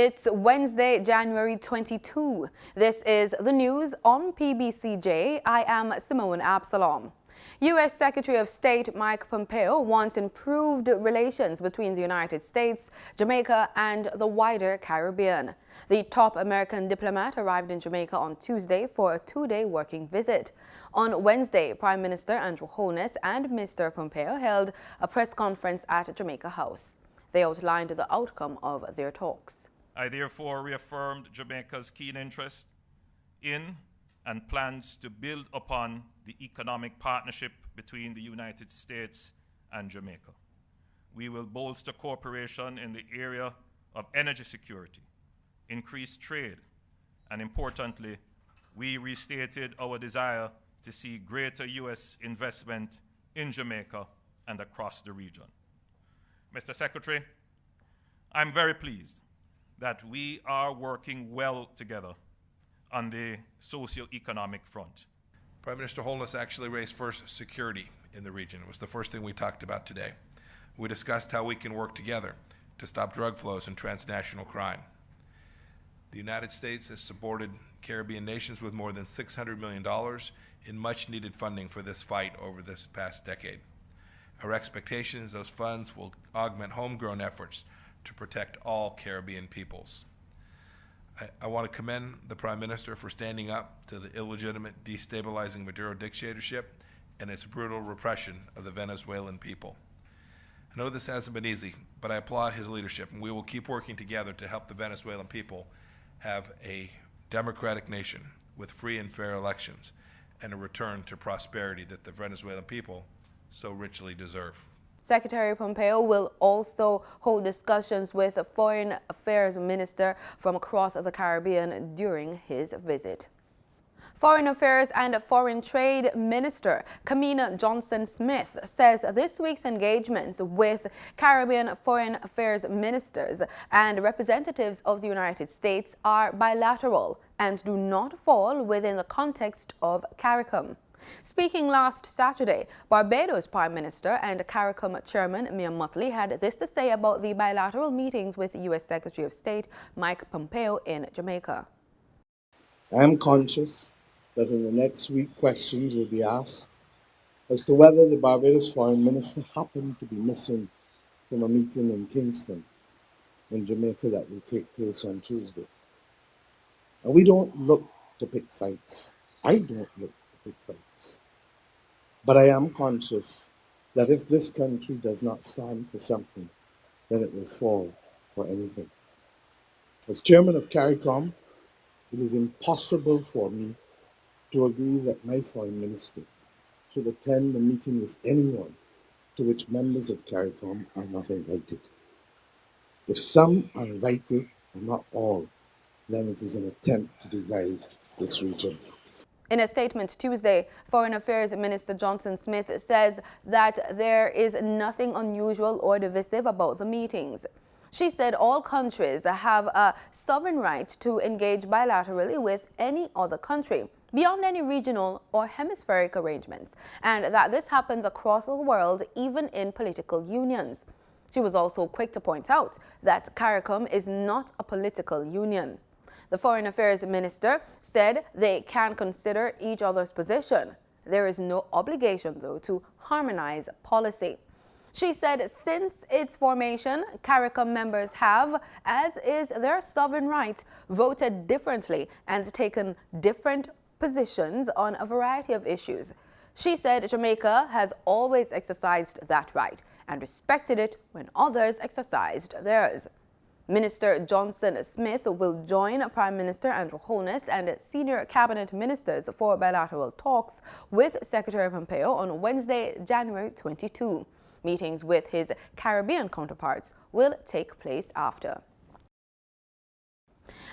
It's Wednesday, January 22. This is the news on PBCJ. I am Simone Absalom. U.S. Secretary of State Mike Pompeo wants improved relations between the United States, Jamaica, and the wider Caribbean. The top American diplomat arrived in Jamaica on Tuesday for a two-day working visit. On Wednesday, Prime Minister Andrew Holness and Mr. Pompeo held a press conference at Jamaica House. They outlined the outcome of their talks. I therefore reaffirmed Jamaica's keen interest in and plans to build upon the economic partnership between the United States and Jamaica. We will bolster cooperation in the area of energy security, increase trade, and importantly, we restated our desire to see greater U.S. investment in Jamaica and across the region. Mr. Secretary, I'm very pleased that we are working well together on the socio-economic front. Prime Minister Holness actually raised first security in the region. It was the first thing we talked about today. We discussed how we can work together to stop drug flows and transnational crime. The United States has supported Caribbean nations with more than $600 million in much-needed funding for this fight over this past decade. Our expectation is those funds will augment homegrown efforts to protect all Caribbean peoples. I want to commend the Prime Minister for standing up to the illegitimate, destabilizing Maduro dictatorship and its brutal repression of the Venezuelan people. I know this hasn't been easy, but I applaud his leadership, and we will keep working together to help the Venezuelan people have a democratic nation with free and fair elections and a return to prosperity that the Venezuelan people so richly deserve. Secretary Pompeo will also hold discussions with a Foreign Affairs Minister from across the Caribbean during his visit. Foreign Affairs and Foreign Trade Minister Kamina Johnson-Smith says this week's engagements with Caribbean Foreign Affairs ministers and representatives of the United States are bilateral and do not fall within the context of CARICOM. Speaking last Saturday, Barbados Prime Minister and CARICOM Chairman Mia Mottley had this to say about the bilateral meetings with U.S. Secretary of State Mike Pompeo in Jamaica. I am conscious that in the next week questions will be asked as to whether the Barbados Foreign Minister happened to be missing from a meeting in Kingston in Jamaica that will take place on Tuesday. And we don't look to pick fights. I don't look to pick fights. But I am conscious that if this country does not stand for something, then it will fall for anything. As chairman of CARICOM, it is impossible for me to agree that my foreign minister should attend a meeting with anyone to which members of CARICOM are not invited. If some are invited and not all, then it is an attempt to divide this region. In a statement Tuesday, Foreign Affairs Minister Johnson-Smith says that there is nothing unusual or divisive about the meetings. She said all countries have a sovereign right to engage bilaterally with any other country, beyond any regional or hemispheric arrangements, and that this happens across the world, even in political unions. She was also quick to point out that CARICOM is not a political union. The Foreign Affairs Minister said they can consider each other's position. There is no obligation, though, to harmonize policy. She said since its formation, CARICOM members have, as is their sovereign right, voted differently and taken different positions on a variety of issues. She said Jamaica has always exercised that right and respected it when others exercised theirs. Minister Johnson-Smith will join Prime Minister Andrew Holness and senior cabinet ministers for bilateral talks with Secretary Pompeo on Wednesday, January 22. Meetings with his Caribbean counterparts will take place after.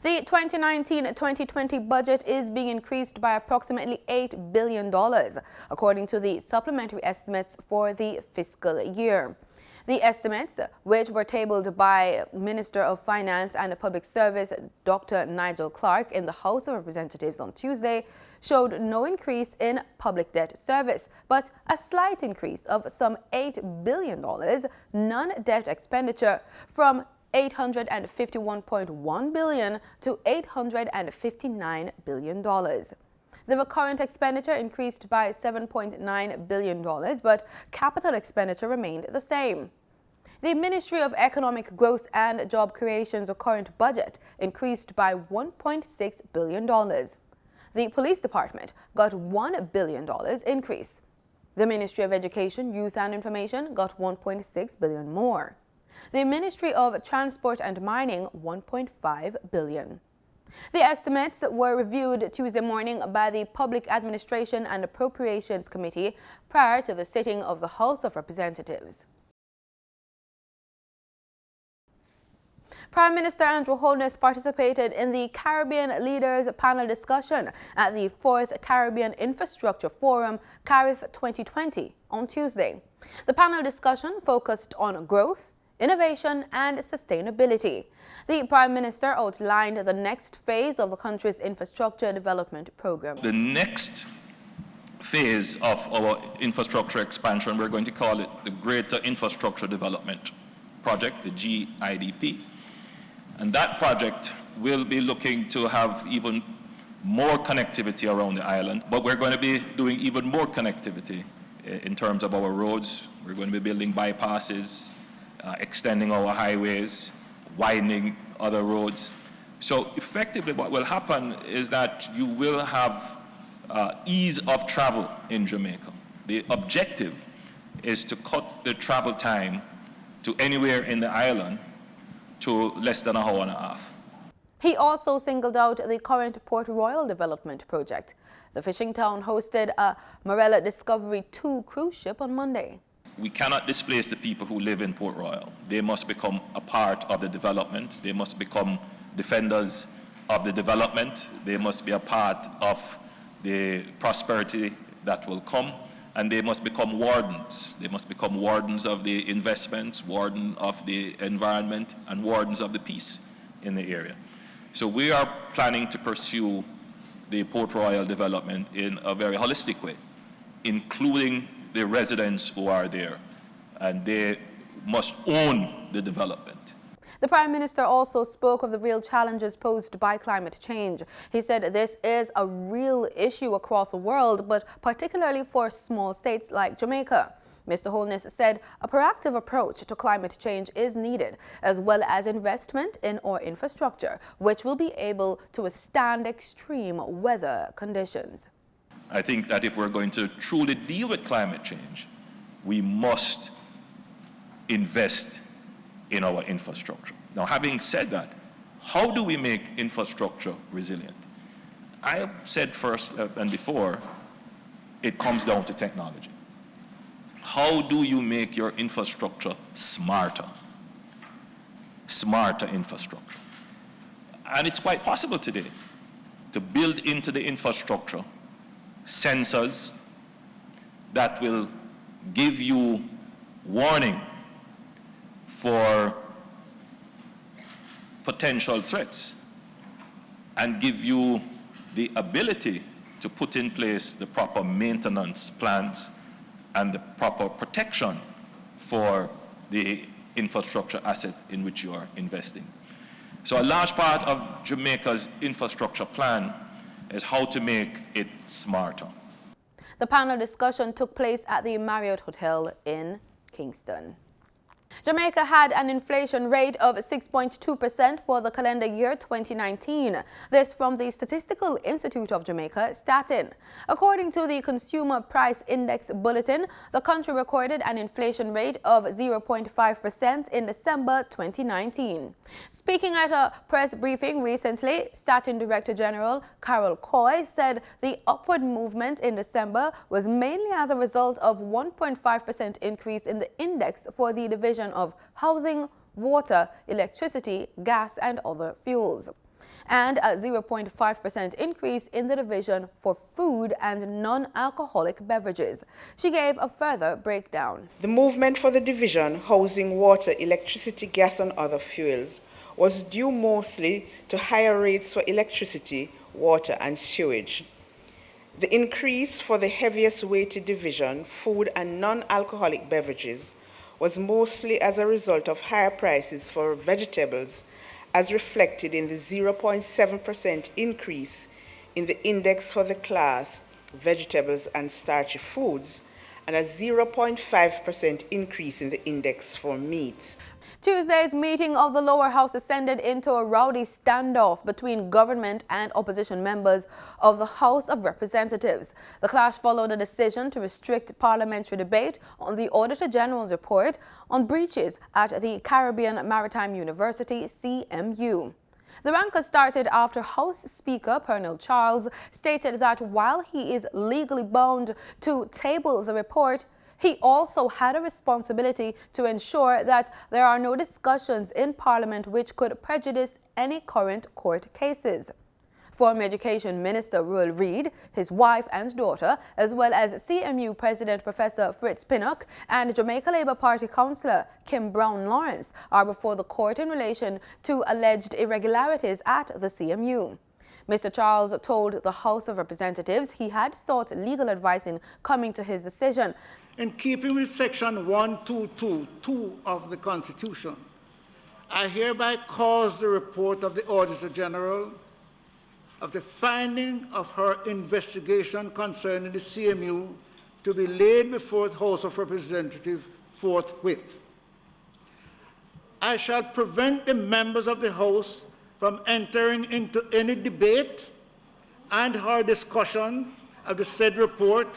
The 2019-2020 budget is being increased by approximately $8 billion, according to the supplementary estimates for the fiscal year. The estimates, which were tabled by Minister of Finance and Public Service Dr. Nigel Clark in the House of Representatives on Tuesday, showed no increase in public debt service, but a slight increase of some $8 billion non-debt expenditure from $851.1 billion to $859 billion. The recurrent expenditure increased by $7.9 billion, but capital expenditure remained the same. The Ministry of Economic Growth and Job Creation's current budget increased by $1.6 billion. The Police Department got $1 billion increase. The Ministry of Education, Youth and Information got $1.6 billion more. The Ministry of Transport and Mining, $1.5 billion. The estimates were reviewed Tuesday morning by the Public Administration and Appropriations Committee prior to the sitting of the House of Representatives. Prime Minister Andrew Holness participated in the Caribbean Leaders Panel discussion at the 4th Caribbean Infrastructure Forum, CARIF 2020, on Tuesday. The panel discussion focused on growth, innovation and sustainability. The Prime Minister outlined the next phase of the country's infrastructure development program. The next phase of our infrastructure expansion, we're going to call it the Greater Infrastructure Development Project, the GIDP. And that project will be looking to have even more connectivity around the island, but we're going to be doing even more connectivity in terms of our roads. We're going to be building bypasses, extending our highways, widening other roads. So effectively what will happen is that you will have ease of travel in Jamaica. The objective is to cut the travel time to anywhere in the island to less than an hour and a half. He also singled out the current Port Royal development project. The fishing town hosted a Morella Discovery 2 cruise ship on Monday. We cannot displace the people who live in Port Royal. They must become a part of the development. They must become defenders of the development. They must be a part of the prosperity that will come. And they must become wardens. They must become wardens of the investments, warden of the environment, and wardens of the peace in the area. So we are planning to pursue the Port Royal development in a very holistic way, including the residents who are there, and they must own the development. The Prime Minister also spoke of the real challenges posed by climate change. He said this is a real issue across the world, but particularly for small states like Jamaica. Mr. Holness said a proactive approach to climate change is needed, as well as investment in our infrastructure, which will be able to withstand extreme weather conditions. I think that if we're going to truly deal with climate change, we must invest in our infrastructure. Now, having said that, how do we make infrastructure resilient? I have said first and before, it comes down to technology. How do you make your infrastructure smarter? Smarter infrastructure. And it's quite possible today to build into the infrastructure sensors that will give you warning for potential threats and give you the ability to put in place the proper maintenance plans and the proper protection for the infrastructure asset in which you are investing. So a large part of Jamaica's infrastructure plan is how to make it smarter. The panel discussion took place at the Marriott Hotel in Kingston. Jamaica had an inflation rate of 6.2% for the calendar year 2019. This from the Statistical Institute of Jamaica, Statin. According to the Consumer Price Index Bulletin, the country recorded an inflation rate of 0.5% in December 2019. Speaking at a press briefing recently, Statin Director General Carol Coy said the upward movement in December was mainly as a result of 1.5% increase in the index for the division of housing, water, electricity, gas and other fuels, and a 0.5% increase in the division for food and non-alcoholic beverages. She gave a further breakdown. The movement for the division housing, water, electricity, gas and other fuels was due mostly to higher rates for electricity, water and sewage. The increase for the heaviest weighted division, food and non-alcoholic beverages, was mostly as a result of higher prices for vegetables, as reflected in the 0.7% increase in the index for the class vegetables and starchy foods, and a 0.5% increase in the index for meat. Tuesday's meeting of the lower house ascended into a rowdy standoff between government and opposition members of the House of Representatives. The clash followed a decision to restrict parliamentary debate on the Auditor General's report on breaches at the Caribbean Maritime University, CMU. The rancor started after House Speaker Pernell Charles stated that while he is legally bound to table the report, he also had a responsibility to ensure that there are no discussions in Parliament which could prejudice any current court cases. Former Education Minister Ruel Reid, his wife and daughter, as well as CMU President Professor Fritz Pinnock and Jamaica Labour Party Councillor Kim Brown Lawrence are before the court in relation to alleged irregularities at the CMU. Mr. Charles told the House of Representatives he had sought legal advice in coming to his decision. In keeping with Section 1222 of the Constitution, I hereby cause the report of the Auditor General of the finding of her investigation concerning the CMU to be laid before the House of Representatives forthwith. I shall prevent the members of the House from entering into any debate and or discussion of the said report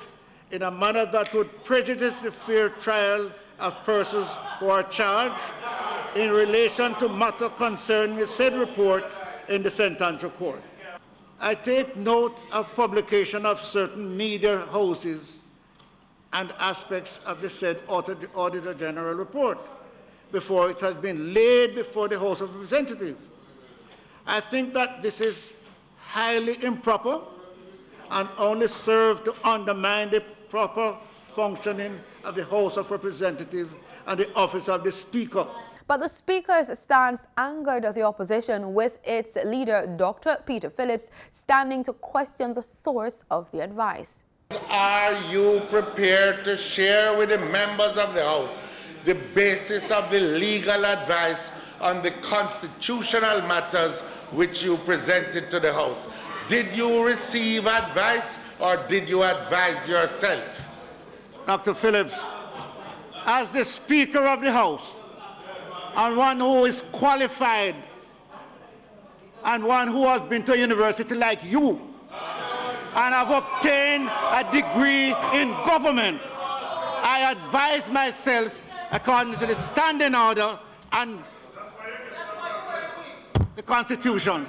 in a manner that would prejudice the fair trial of persons who are charged in relation to matter concerning the said report in the sentential court. I take note of publication of certain media houses and aspects of the said Auditor General report before it has been laid before the House of Representatives. I think that this is highly improper and only serve to undermine the proper functioning of the House of Representatives and the office of the Speaker. But the Speaker's stance angered the opposition, with its leader, Dr. Peter Phillips, standing to question the source of the advice. Are you prepared to share with the members of the House the basis of the legal advice on the constitutional matters which you presented to the House? Did you receive advice or did you advise yourself? Dr. Phillips, as the Speaker of the House, and one who is qualified, and one who has been to a university like you, and have obtained a degree in government, I advise myself according to the standing order and the Constitution.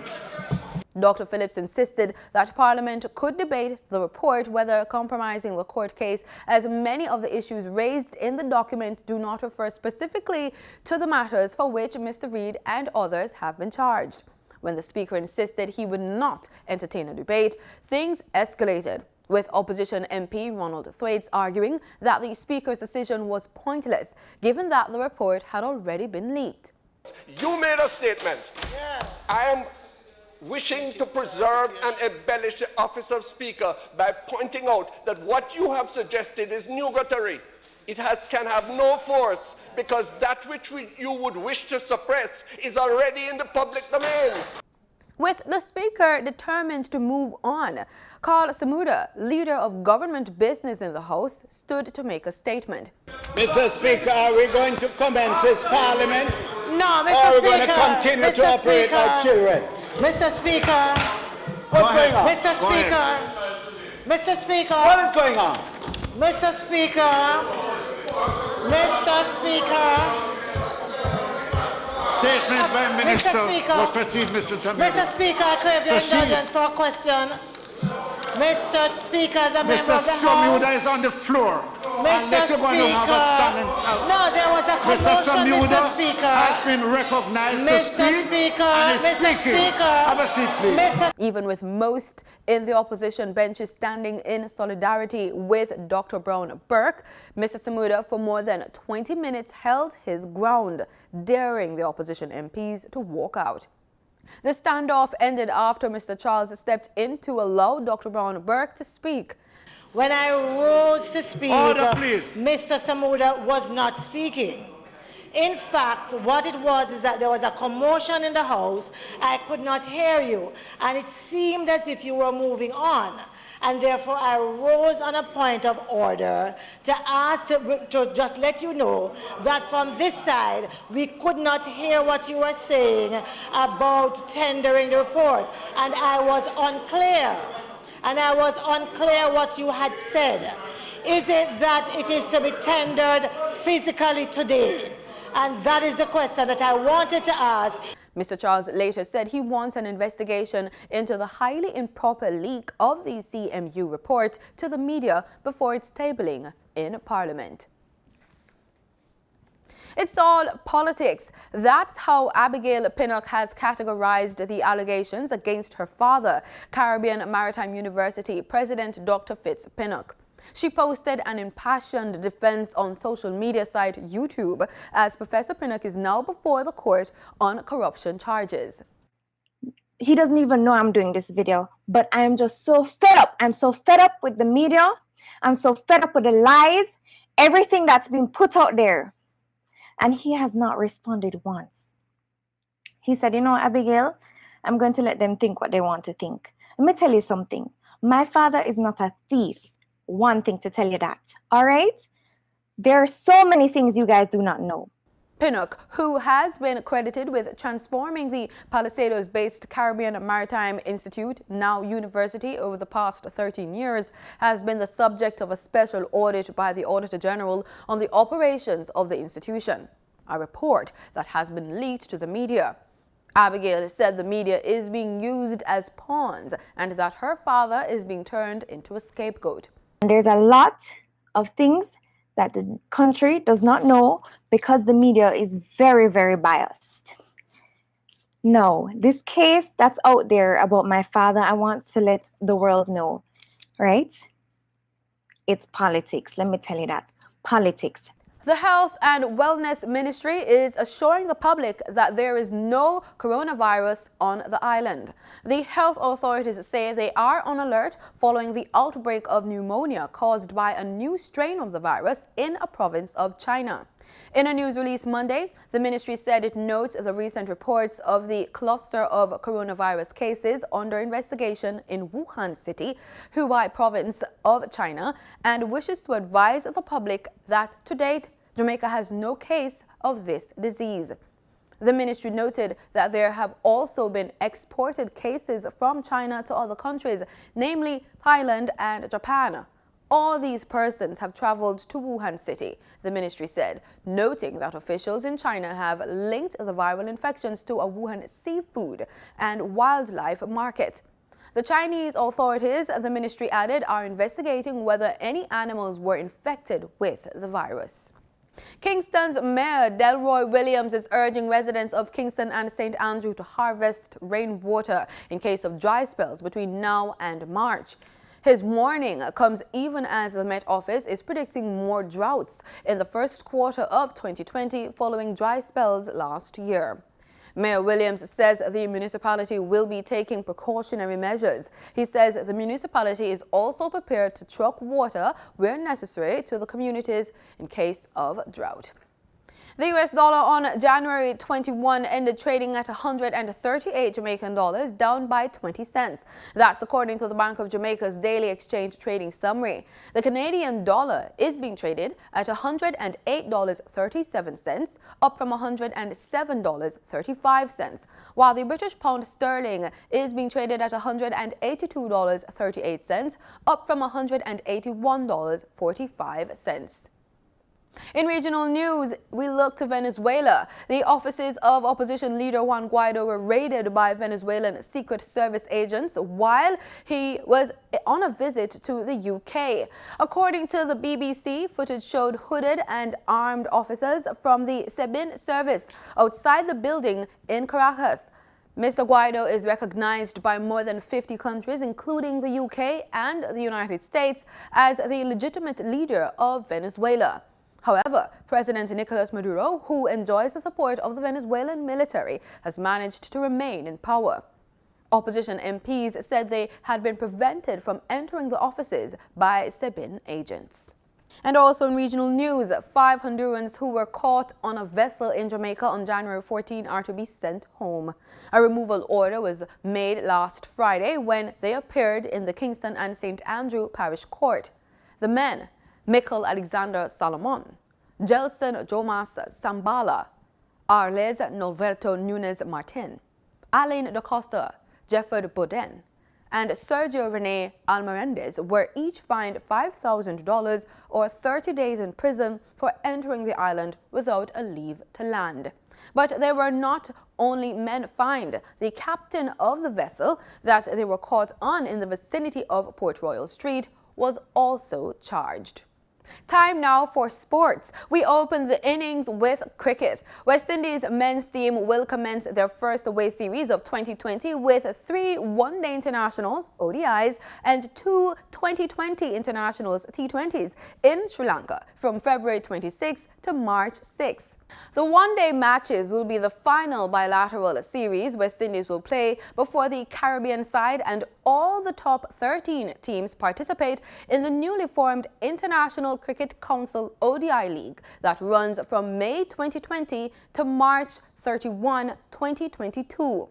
Dr. Phillips insisted that Parliament could debate the report, whether compromising the court case, as many of the issues raised in the document do not refer specifically to the matters for which Mr. Reid and others have been charged. When the Speaker insisted he would not entertain a debate, things escalated, with opposition MP Ronald Thwaites arguing that the Speaker's decision was pointless, given that the report had already been leaked. You made a statement. Yeah. I am wishing to preserve and embellish the office of Speaker by pointing out that what you have suggested is nugatory. It can have no force because that which you would wish to suppress is already in the public domain. With the Speaker determined to move on, Carl Samuda, leader of government business in the House, stood to make a statement. Mr. Speaker, are we going to commence this Parliament? No, Mr. Speaker. Or are we going to continue to operate like children? Mr. Speaker. What's going on? Mr. Speaker. Mr. Speaker. What is going on? Mr. Speaker. Mr. Speaker. Statement by Minister. Mr. Speaker. Will proceed, Mr. Samuel. Mr. Speaker, I crave your indulgence for a question. Mr. Speaker, as a member of the House. Mr. Samuel is on the floor. Mr. Speaker. No, there was a commotion, Mr. Speaker. Has been recognized Mr. to speak Speaker. and is Mr. speaking. Speaker. Have a seat, please. Even with most in the opposition benches standing in solidarity with Dr. Brown Burke, Mr. Samuda for more than 20 minutes held his ground, daring the opposition MPs to walk out. The standoff ended after Mr. Charles stepped in to allow Dr. Brown Burke to speak. When I rose to speak, Order, please. Mr. Samuda was not speaking. In fact, what it was is that there was a commotion in the House. I could not hear you, and it seemed as if you were moving on. And therefore, I rose on a point of order to ask to just let you know that from this side, we could not hear what you were saying about tendering the report. And I was unclear. And I was unclear what you had said. Is it that it is to be tendered physically today? And that is the question that I wanted to ask. Mr. Charles later said he wants an investigation into the highly improper leak of the CMU report to the media before its tabling in Parliament. It's all politics. That's how Abigail Pinnock has categorized the allegations against her father, Caribbean Maritime University President Dr. Fitz Pinnock. She posted an impassioned defense on social media site YouTube as Professor Pinnock is now before the court on corruption charges. He doesn't even know I'm doing this video, but I'm just so fed up. I'm so fed up with the media. I'm so fed up with the lies, everything that's been put out there. And he has not responded once. He said, you know, Abigail, I'm going to let them think what they want to think. Let me tell you something. My father is not a thief. One thing to tell you that. All right? There are so many things you guys do not know. Pinnock, who has been credited with transforming the Palisados-based Caribbean Maritime Institute, now university, over the past 13 years, has been the subject of a special audit by the Auditor General on the operations of the institution, a report that has been leaked to the media. Abigail said the media is being used as pawns and that her father is being turned into a scapegoat. There's a lot of things that the country does not know because the media is very, very biased. No, this case that's out there about my father, I want to let the world know, right? It's politics. Let me tell you that. Politics. The Health and Wellness Ministry is assuring the public that there is no coronavirus on the island. The health authorities say they are on alert following the outbreak of pneumonia caused by a new strain of the virus in a province of China. In a news release Monday, the ministry said it notes the recent reports of the cluster of coronavirus cases under investigation in Wuhan City, Hubei province of China, and wishes to advise the public that to date, Jamaica has no case of this disease. The ministry noted that there have also been exported cases from China to other countries, namely Thailand and Japan. All these persons have traveled to Wuhan City, the ministry said, noting that officials in China have linked the viral infections to a Wuhan seafood and wildlife market. The Chinese authorities, the ministry added, are investigating whether any animals were infected with the virus. Kingston's Mayor Delroy Williams is urging residents of Kingston and St. Andrew to harvest rainwater in case of dry spells between now and March. His warning comes even as the Met Office is predicting more droughts in the first quarter of 2020 following dry spells last year. Mayor Williams says the municipality will be taking precautionary measures. He says the municipality is also prepared to truck water where necessary to the communities in case of drought. The US dollar on January 21 ended trading at 138 Jamaican dollars, down by 20 cents. That's according to the Bank of Jamaica's daily exchange trading summary. The Canadian dollar is being traded at $108.37, up from $107.35, while the British pound sterling is being traded at $182.38, up from $181.45. In regional news, we look to Venezuela. The offices of opposition leader Juan Guaido were raided by Venezuelan Secret Service agents while he was on a visit to the UK. According to the BBC, footage showed hooded and armed officers from the SEBIN service outside the building in Caracas. Mr. Guaido is recognized by more than 50 countries, including the UK and the United States, as the legitimate leader of Venezuela. However, President Nicolas Maduro, who enjoys the support of the Venezuelan military, has managed to remain in power. Opposition MPs said they had been prevented from entering the offices by SEBIN agents. And also in regional news, 5 Hondurans who were caught on a vessel in Jamaica on January 14 are to be sent home. A removal order was made last Friday when they appeared in the Kingston and St. Andrew Parish Court. The men, Michael Alexander Salomon, Gelson Jomas Sambala, Arles Norberto Nunes Martin, Alain da Costa, Jefford Boden, and Sergio Rene Almerendez were each fined $5,000 or 30 days in prison for entering the island without a leave to land. But they were not only men fined. The captain of the vessel that they were caught on in the vicinity of Port Royal Street was also charged. Time now for sports. We open the innings with cricket. West Indies men's team will commence their first away series of 2020 with 3 one-day internationals, ODIs, and 2 2020 internationals, T20s, in Sri Lanka from February 26 to March 6. The one-day matches will be the final bilateral series West Indies will play before the Caribbean side, and all the top 13 teams participate in the newly formed International Cricket Council ODI League that runs from May 2020 to March 31, 2022.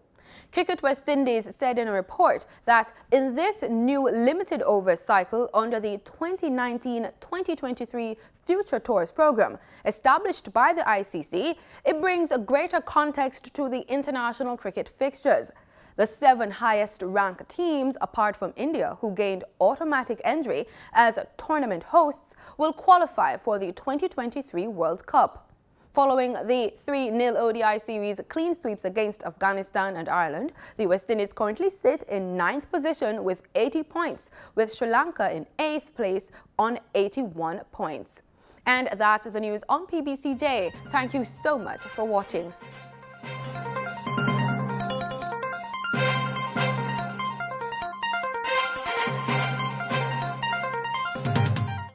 Cricket West Indies said in a report that in this new limited over cycle under the 2019-2023 Future Tours program established by the ICC, it brings a greater context to the international cricket fixtures. The 7 highest-ranked teams, apart from India, who gained automatic entry as tournament hosts, will qualify for the 2023 World Cup. Following the 3-0 ODI series clean sweeps against Afghanistan and Ireland, the West Indies currently sit in 9th position with 80 points, with Sri Lanka in 8th place on 81 points. And that's the news on PBCJ. Thank you so much for watching.